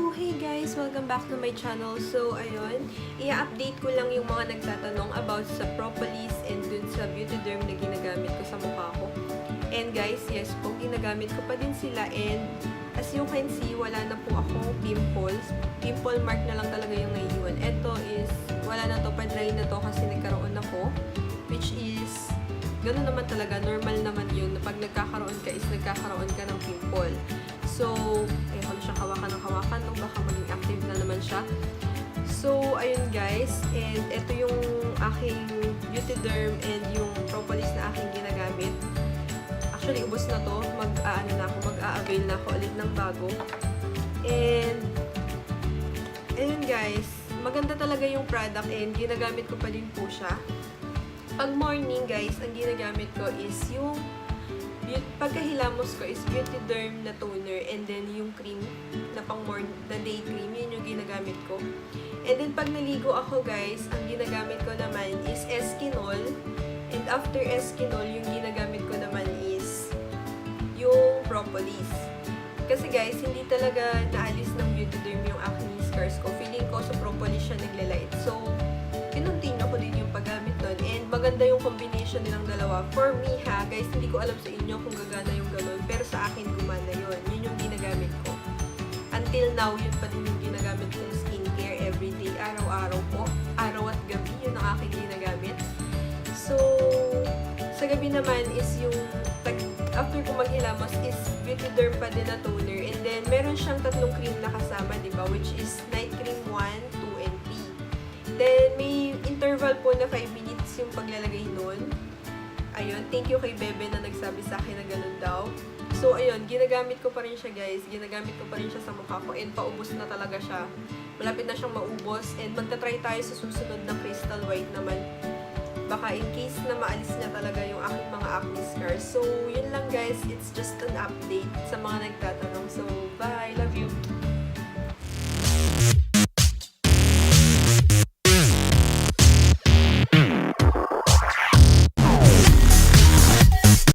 So, hey guys! Welcome back to my channel. So, ayun, i-update ko lang yung mga nagtatanong about sa Propolis and dun sa Beautéderm na ginagamit ko sa mukha ko. And guys, yes po, ginagamit ko pa din sila and as you can see, wala na po akong pimples. Pimple mark na lang talaga yung naiiwan. Ito is, wala na to, pa-dry na to kasi nagkaroon ako. Which is, gano'n naman talaga, normal naman yun. Pag nagkakaroon ka is nagkakaroon ka ng pimple. So, ako na siyang hawakan ng hawakan, no? Baka maging active na naman siya. So, ayun guys, and ito yung aking Beautéderm and yung Propolis na aking ginagamit. Actually, ubos na to. Mag-a-avail na ako ulit ng bago. And, ayun guys, maganda talaga yung product and ginagamit ko pa din po siya. Pag morning guys, ang ginagamit ko is yung pagkahilamos ko is Beautéderm na toner and then yung cream na pang morning, na day cream, yun yung ginagamit ko. And then pag naligo ako guys, ang ginagamit ko naman is Eskinol. And after Eskinol, yung ginagamit ko naman is yung Propolis. Kasi guys, hindi talaga naalis ng Beautéderm yung acne scars ko. Feeling ko sa Propolis siya naglalight. So, kinuntinyo ko din yung paggamit nun. And maganda yung combination nilang dalawa. For me ha, guys, hindi ko alam sa inyo kung gagana yung ganun. Pero sa akin, gumana yun. Yun yung ginagamit ko. Until now, yun pa din yung ginagamit kong skincare everyday. Araw-araw po. Araw at gabi, yun ang aking ginagamit. So, sa gabi naman is yung after ko maghilamos is Beautéderm pa din na toner. And then, meron siyang tatlong cream na kasama, diba? Which is night cream 1, 2, and 3. Then, may interval po na 5 minutes yung paglalagay nun. Ayun, thank you kay Bebe na nagsabi sa akin na ganun daw. So, ayun, ginagamit ko pa rin siya guys. Ginagamit ko pa rin siya sa mukha ko and paubos na talaga siya. Malapit na siyang maubos and magta-try tayo sa susunod na crystal white naman. Baka in case na maalis niya talaga yung aking mga acne scars. So, yun lang guys. It's just an update sa mga